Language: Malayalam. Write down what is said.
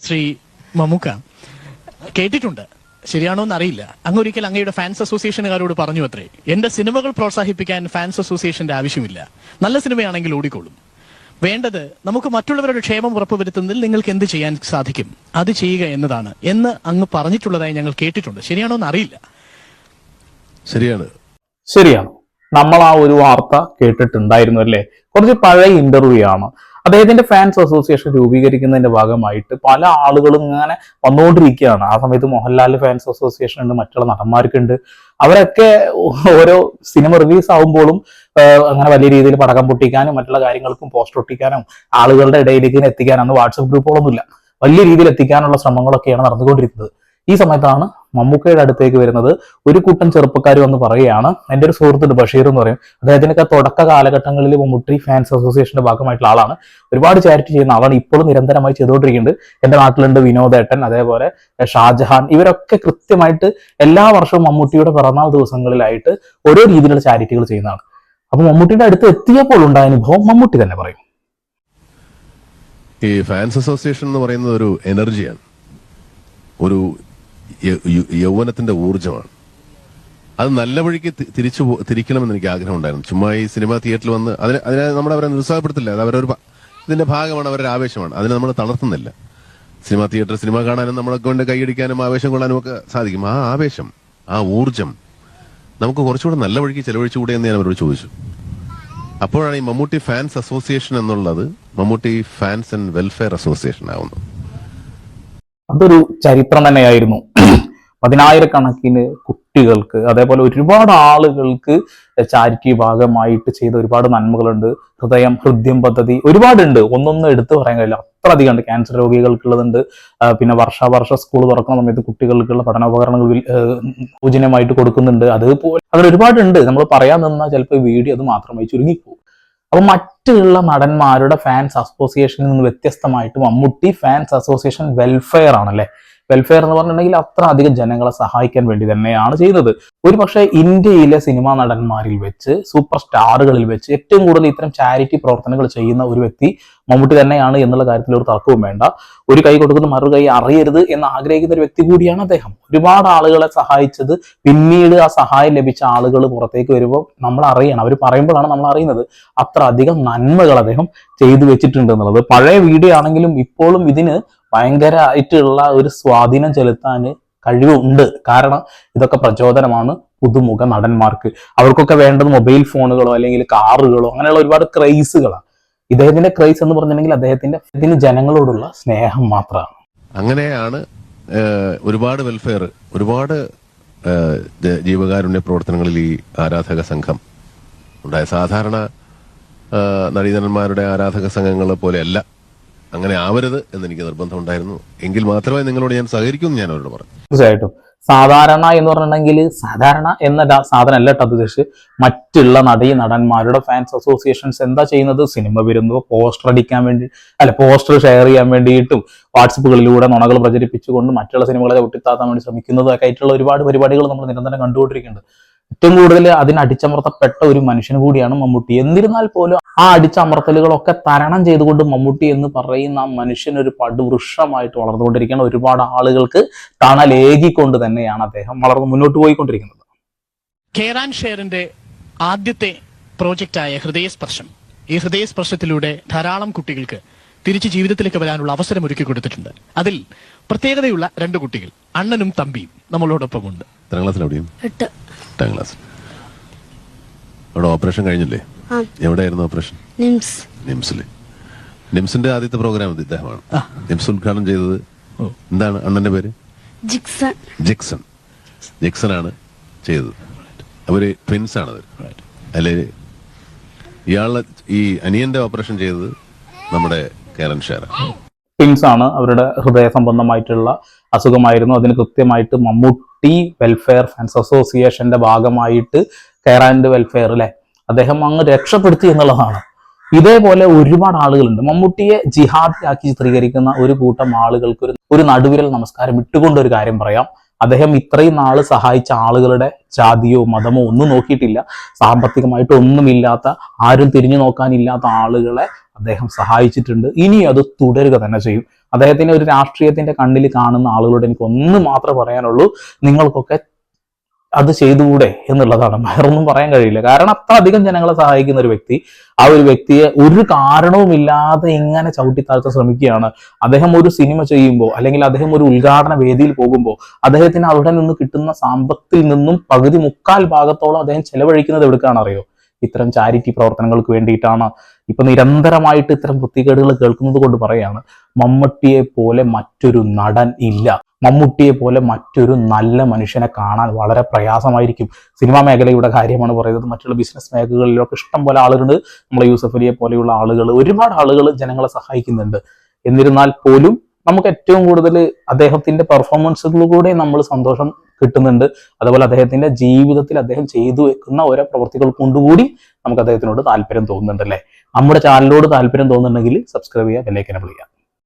ശ്രീ മമ്മൂക്ക, കേട്ടിട്ടുണ്ട്, ശരിയാണോ എന്നറിയില്ല, അങ്ങൊരിക്കൽ അങ്ങയുടെ ഫാൻസ് അസോസിയേഷനുകാരോട് പറഞ്ഞു അത്രേ, എന്റെ സിനിമകൾ പ്രോത്സാഹിപ്പിക്കാൻ ഫാൻസ് അസോസിയേഷന്റെ ആവശ്യമില്ല, നല്ല സിനിമയാണെങ്കിൽ ഓടിക്കോളും, വേണ്ടത് നമുക്ക് മറ്റുള്ളവരുടെ ക്ഷേമം ഉറപ്പുവരുത്തുന്നതിൽ നിങ്ങൾക്ക് എന്ത് ചെയ്യാൻ സാധിക്കും അത് ചെയ്യുക എന്നതാണ് എന്ന് അങ്ങ് പറഞ്ഞിട്ടുള്ളതായി ഞങ്ങൾ കേട്ടിട്ടുണ്ട്. ശരിയാണോ എന്ന് അറിയില്ല. ശരിയാണ്. നമ്മൾ ആ ഒരു വാർത്ത കേട്ടിട്ടുണ്ടായിരുന്നു അല്ലേ? കുറച്ച് പഴയ ഇന്റർവ്യൂ ആണ്. അദ്ദേഹത്തിന്റെ ഫാൻസ് അസോസിയേഷൻ രൂപീകരിക്കുന്നതിന്റെ ഭാഗമായിട്ട് പല ആളുകളും ഇങ്ങനെ വന്നുകൊണ്ടിരിക്കുകയാണ്. ആ സമയത്ത് മോഹൻലാലിന്റെ ഫാൻസ് അസോസിയേഷൻ ഉണ്ട്, മറ്റുള്ള നടന്മാർക്കുണ്ട്. അവരൊക്കെ ഓരോ സിനിമ റിലീസ് ആകുമ്പോഴും അങ്ങനെ വലിയ രീതിയിൽ പടക്കം പൊട്ടിക്കാനും മറ്റുള്ള കാര്യങ്ങൾക്കും പോസ്റ്റർ ഒട്ടിക്കാനും ആളുകളുടെ ഇടയിലേക്ക് എത്തിക്കാനും അന്ന് വാട്സപ്പ് ഗ്രൂപ്പുകളൊന്നുമില്ല, വലിയ രീതിയിൽ എത്തിക്കാനുള്ള ശ്രമങ്ങളൊക്കെയാണ് നടന്നുകൊണ്ടിരിക്കുന്നത്. ഈ സമയത്താണ് മമ്മൂക്കയുടെ അടുത്തേക്ക് വരുന്നത്. ഒരു കൂട്ടം ചെറുപ്പക്കാർ വന്ന് പറയുകയാണ്, എൻ്റെ ഒരു സുഹൃത്തുണ്ട് ബഷീർ എന്ന് പറയും, അദ്ദേഹത്തിനൊക്കെ തുടക്ക കാലഘട്ടങ്ങളിൽ മമ്മൂട്ടി ഫാൻസ് അസോസിയേഷന്റെ ഭാഗമായിട്ടുള്ള ആളാണ്, ഒരുപാട് ചാരിറ്റി ചെയ്യുന്ന ആളാണ്, ഇപ്പോഴും നിരന്തരമായി ചെയ്തുകൊണ്ടിരിക്കുന്നുണ്ട്. എൻ്റെ നാട്ടിലുണ്ട് വിനോദേട്ടൻ, അതേപോലെ ഷാജഹാൻ, ഇവരൊക്കെ കൃത്യമായിട്ട് എല്ലാ വർഷവും മമ്മൂട്ടിയുടെ പിറന്നാൾ ദിവസങ്ങളിലായിട്ട് ഓരോ രീതിയിലുള്ള ചാരിറ്റികൾ ചെയ്യുന്നതാണ്. അപ്പൊ മമ്മൂട്ടിയുടെ അടുത്ത് എത്തിയപ്പോൾ ഉണ്ടായ അനുഭവം മമ്മൂട്ടി തന്നെ പറയും. ഈ ഫാൻസ് അസോസിയേഷൻ എന്ന് പറയുന്നത് ഒരു എനർജിയാണ്, ഒരു യൗവനത്തിന്റെ ഊർജ്ജമാണ്. അത് നല്ല വഴിക്ക് തിരിക്കണമെന്ന് എനിക്ക് ആഗ്രഹം ഉണ്ടായിരുന്നു. ചുമ്മാ ഈ സിനിമാ തിയേറ്ററിൽ വന്ന് അതിനെ നമ്മൾ അവരെ നിരുത്സാഹപ്പെടുത്തില്ല, അത് അവരൊരു ഇതിന്റെ ഭാഗമാണ്, അവരുടെ ആവേശമാണ്, അതിനെ നമ്മൾ തളർത്തുന്നില്ല. സിനിമാ തിയേറ്റർ സിനിമ കാണാനും നമ്മളെ കൊണ്ട് കൈയടിക്കാനും ആവേശം കൊള്ളാനും ഒക്കെ സാധിക്കും. ആ ആവേശം, ആ ഊർജ്ജം നമുക്ക് കുറച്ചുകൂടെ നല്ല വഴിക്ക് ചെലവഴിച്ചുകൂടെ എന്ന് ഞാൻ അവരോട് ചോദിച്ചു. അപ്പോഴാണ് ഈ മമ്മൂട്ടി ഫാൻസ് അസോസിയേഷൻ എന്നുള്ളത് Mammootty fans and welfare association ആവുന്നത്. അതൊരു ചരിത്രം തന്നെയായിരുന്നു. 10,000-കണക്കിന് കുട്ടികൾക്ക്, അതേപോലെ ഒരുപാട് ആളുകൾക്ക് ചാരിറ്റി ഭാഗമായിട്ട് ചെയ്ത ഒരുപാട് നന്മകളുണ്ട്. ഹൃദ്യം പദ്ധതി ഒരുപാടുണ്ട്, ഒന്നൊന്നും എടുത്തു പറയാൻ കഴിയില്ല, അത്ര അധികം ഉണ്ട്. ക്യാൻസർ രോഗികൾക്കുള്ളതുണ്ട്. പിന്നെ വർഷ സ്കൂൾ തുറക്കുന്ന സമയത്ത് കുട്ടികൾക്കുള്ള പഠനോപകരണങ്ങൾ സൗജന്യമായിട്ട് കൊടുക്കുന്നുണ്ട്. അതുപോലെ അങ്ങനെ ഒരുപാടുണ്ട്. നമ്മൾ പറയാൻ നിന്നാൽ ചിലപ്പോൾ വീഡിയോ അത് മാത്രമായി ചുരുങ്ങിപ്പോകും. അപ്പൊ മറ്റുള്ള നടന്മാരുടെ ഫാൻസ് അസോസിയേഷനിൽ നിന്ന് വ്യത്യസ്തമായിട്ട് മമ്മൂട്ടി ഫാൻസ് അസോസിയേഷൻ വെൽഫെയർ ആണല്ലേ. വെൽഫെയർ എന്ന് പറഞ്ഞിട്ടുണ്ടെങ്കിൽ അത്ര അധികം ജനങ്ങളെ സഹായിക്കാൻ വേണ്ടി തന്നെയാണ് ചെയ്യുന്നത്. ഒരു പക്ഷേ ഇന്ത്യയിലെ സിനിമാ നടന്മാരിൽ വെച്ച്, സൂപ്പർ സ്റ്റാറുകളിൽ വെച്ച് ഏറ്റവും കൂടുതൽ ഇത്തരം ചാരിറ്റി പ്രവർത്തനങ്ങൾ ചെയ്യുന്ന ഒരു വ്യക്തി മമ്മൂട്ടി തന്നെയാണ് എന്നുള്ള കാര്യത്തിൽ ഒരു തർക്കവും വേണ്ട. ഒരു കൈ കൊടുക്കുന്ന മറു കൈ അറിയരുത് എന്ന് ആഗ്രഹിക്കുന്ന ഒരു വ്യക്തി കൂടിയാണ് അദ്ദേഹം. ഒരുപാട് ആളുകളെ സഹായിച്ചത്, പിന്നീട് ആ സഹായം ലഭിച്ച ആളുകൾ പുറത്തേക്ക് വരുമ്പോൾ നമ്മൾ അറിയണം, അവർ പറയുമ്പോഴാണ് നമ്മൾ അറിയുന്നത് അത്ര അധികം നന്മകൾ അദ്ദേഹം ചെയ്തു വെച്ചിട്ടുണ്ട് എന്നുള്ളത്. പഴയ വീഡിയോ ആണെങ്കിലും ഇപ്പോഴും ഇതിന് ഭയങ്കരമായിട്ടുള്ള ഒരു സ്വാധീനം ചെലുത്താൻ കഴിവുണ്ട്. കാരണം ഇതൊക്കെ പ്രചോദനമാണ് പുതുമുഖ നടന്മാർക്ക്. അവർക്കൊക്കെ വേണ്ടത് മൊബൈൽ ഫോണുകളോ അല്ലെങ്കിൽ കാറുകളോ അങ്ങനെയുള്ള ഒരുപാട് ക്രൈസുകളാണ്. ഇദ്ദേഹത്തിന്റെ ക്രൈസ് എന്ന് പറഞ്ഞിട്ടുണ്ടെങ്കിൽ അദ്ദേഹത്തിന് ജനങ്ങളോടുള്ള സ്നേഹം മാത്രമാണ്. അങ്ങനെയാണ് ഒരുപാട് വെൽഫെയർ, ഒരുപാട് ജീവകാരുണ്യ പ്രവർത്തനങ്ങളിൽ ഈ ആരാധക സംഘം ഉണ്ടായ. സാധാരണ നടീനടന്മാരുടെ ആരാധക സംഘങ്ങളെ പോലെയല്ല, അങ്ങനെ ആവരുത് എന്ന് എനിക്ക് നിർബന്ധം ഉണ്ടായിരുന്നു. എങ്കിൽ മാത്രമേ നിങ്ങളോട് ഞാൻ സഹകരിക്കും ഞാൻ അവരോട് പറഞ്ഞു. തീർച്ചയായിട്ടും. സാധാരണ എന്ന് പറഞ്ഞിട്ടുണ്ടെങ്കിൽ സാധാരണ എന്ന സാധനം അല്ല കേട്ടോ ഉദ്ദേശിച്ച്, മറ്റുള്ള നടന്മാരുടെ ഫാൻസ് അസോസിയേഷൻസ് എന്താ ചെയ്യുന്നത്? സിനിമ വരുമ്പോൾ പോസ്റ്റർ അടിക്കാൻ വേണ്ടി, പോസ്റ്റർ ഷെയർ ചെയ്യാൻ വേണ്ടിയിട്ടും വാട്സപ്പുകളിലൂടെ നുണകൾ പ്രചരിപ്പിച്ചുകൊണ്ട് മറ്റുള്ള സിനിമകളെ ഒട്ടിത്താത്താൻ വേണ്ടി ശ്രമിക്കുന്നതൊക്കെ ആയിട്ടുള്ള ഒരുപാട് പരിപാടികൾ നമ്മൾ നിരന്തരം കണ്ടുകൊണ്ടിരിക്കുന്നുണ്ട്. ഏറ്റവും കൂടുതൽ അതിനടിച്ചമർത്തപ്പെട്ട ഒരു മനുഷ്യൻ കൂടിയാണ് മമ്മൂട്ടി. എന്നിരുന്നാൽ പോലും ആ അടിച്ചമർത്തലുകളൊക്കെ തരണം ചെയ്തുകൊണ്ട് മമ്മൂട്ടി എന്ന് പറയുന്ന ആ മനുഷ്യൻ ഒരു പടുവൃക്ഷമായിട്ട് വളർന്നുകൊണ്ടിരിക്കുകയാണ്. ഒരുപാട് ആളുകൾക്ക് തണലേകിക്കൊണ്ട് തന്നെയാണ് അദ്ദേഹം മുന്നോട്ട് പോയിക്കൊണ്ടിരിക്കുന്നത്. കേറാൻ ഷെയറിന്റെ ആദ്യത്തെ പ്രോജക്റ്റായ ഹൃദയസ്പർശം, ഈ ഹൃദയസ്പർശത്തിലൂടെ ധാരാളം കുട്ടികൾക്ക് തിരിച്ച് ജീവിതത്തിലേക്ക് വരാനുള്ള അവസരം ഒരുക്കി കൊടുത്തിട്ടുണ്ട്. അതിൽ പ്രത്യേകതയുള്ള 2 കുട്ടികൾ, അണ്ണനും തമ്പിയും നമ്മളോടൊപ്പം ഉണ്ട്. എട്ടാം ക്ലാസ്. അവിടെ ഓപ്പറേഷൻ കഴിഞ്ഞില്ലേ? എവിടെയായിരുന്നു ഓപ്പറേഷൻ? നിംസില്. നിംസിന്റെ ആദ്യത്തെ പ്രോഗ്രാം ഇദ്ദേഹമാണ്. നിംസ് ഉദ്ഘാടനം ചെയ്തത്. എന്താണ് അണ്ണന്റെ പേര്? ജിക്സൺ ആണ് ചെയ്തത്. അവര് ട്വിൻസ് ആണ്. അല്ലെ ഇയാളെ ഈ അനിയന്റെ ഓപ്പറേഷൻ ചെയ്തത് നമ്മുടെ കേരൻ ഷെയർ. ട്വിൻസ് ആണ്. അവരുടെ ഹൃദയ സംബന്ധമായിട്ടുള്ള അസുഖമായിരുന്നു. അതിന് കൃത്യമായിട്ട് മമ്മൂട്ടി വെൽഫെയർ ഫാൻസ് അസോസിയേഷന്റെ ഭാഗമായിട്ട് കെയർ വെൽഫെയർ അദ്ദേഹം അങ്ങ് രക്ഷപ്പെടുത്തി എന്നുള്ളതാണ്. ഇതേപോലെ ഒരുപാട് ആളുകളുണ്ട്. മമ്മൂട്ടിയെ ജിഹാദിയാക്കി ചിത്രീകരിക്കുന്ന ഒരു കൂട്ടം ആളുകൾക്ക് ഒരു നടുവിരൽ നമസ്കാരം ഇട്ടുകൊണ്ട് ഒരു കാര്യം പറയാം. അദ്ദേഹം ഇത്രയും നാള് സഹായിച്ച ആളുകളുടെ ജാതിയോ മതമോ ഒന്നും നോക്കിയിട്ടില്ല. സാമ്പത്തികമായിട്ട് ഒന്നുമില്ലാത്ത, ആരും തിരിഞ്ഞു നോക്കാനില്ലാത്ത ആളുകളെ അദ്ദേഹം സഹായിച്ചിട്ടുണ്ട്. ഇനി അത് തുടരുക തന്നെ ചെയ്യും. അദ്ദേഹത്തിന് ഒരു രാഷ്ട്രീയത്തിന്റെ കണ്ണിൽ കാണുന്ന ആളുകളോട് എനിക്ക് ഒന്ന് മാത്രമേ പറയാനുള്ളൂ, നിങ്ങൾക്കൊക്കെ അത് ചെയ്തുകൂടെ എന്നുള്ളതാണ്. വേറൊന്നും പറയാൻ കഴിയില്ല. കാരണം അത്ര അധികം ജനങ്ങളെ സഹായിക്കുന്ന ഒരു വ്യക്തി, ആ ഒരു വ്യക്തിയെ ഒരു കാരണവുമില്ലാതെ ഇങ്ങനെ ചവിട്ടിത്താഴ്ത്താൻ ശ്രമിക്കുകയാണ്. അദ്ദേഹം ഒരു സിനിമ ചെയ്യുമ്പോൾ, അല്ലെങ്കിൽ അദ്ദേഹം ഒരു ഉദ്ഘാടന വേദിയിൽ പോകുമ്പോൾ, അദ്ദേഹത്തിന് അവിടെ നിന്ന് കിട്ടുന്ന സമ്പത്തിൽ നിന്നും പകുതി മുക്കാൽ ഭാഗത്തോളം അദ്ദേഹം ചെലവഴിക്കുന്നത് എവിടേക്കാണ് അറിയോ? ഇത്തരം ചാരിറ്റി പ്രവർത്തനങ്ങൾക്ക് വേണ്ടിയിട്ടാണ്. ഇപ്പൊ നിരന്തരമായിട്ട് ഇത്തരം വൃത്തികേടുകൾ കേൾക്കുന്നത് കൊണ്ട് പറയാണ്, മമ്മൂട്ടിയെ പോലെ മറ്റൊരു നടൻ ഇല്ല. മമ്മൂട്ടിയെ പോലെ മറ്റൊരു നല്ല മനുഷ്യനെ കാണാൻ വളരെ പ്രയാസമായിരിക്കും. സിനിമാ മേഖലയുടെ കാര്യമാണ് പറയുന്നത്. മറ്റുള്ള ബിസിനസ് മേഖലകളിലൊക്കെ ഇഷ്ടം പോലെ ആളുകളുണ്ട്. നമ്മളെ യൂസഫ് അലിയെ പോലെയുള്ള ആളുകൾ, ഒരുപാട് ആളുകൾ ജനങ്ങളെ സഹായിക്കുന്നുണ്ട്. എന്നിരുന്നാൽ പോലും നമുക്ക് ഏറ്റവും കൂടുതൽ അദ്ദേഹത്തിന്റെ പെർഫോമൻസുകളിലൂടെ നമ്മൾ സന്തോഷം കിട്ടുന്നുണ്ട്. അതുപോലെ അദ്ദേഹത്തിന്റെ ജീവിതത്തിൽ അദ്ദേഹം ചെയ്തു വെക്കുന്ന ഓരോ പ്രവൃത്തികൾ കൊണ്ടുകൂടി നമുക്ക് അദ്ദേഹത്തിനോട് താല്പര്യം തോന്നുന്നുണ്ട് അല്ലേ? നമ്മുടെ ചാനലിനോട് താല്പര്യം തോന്നുന്നുണ്ടെങ്കിൽ സബ്സ്ക്രൈബ് ചെയ്യുക, ബെല്ലൈക്കൻ എനേബിൾ ചെയ്യുക.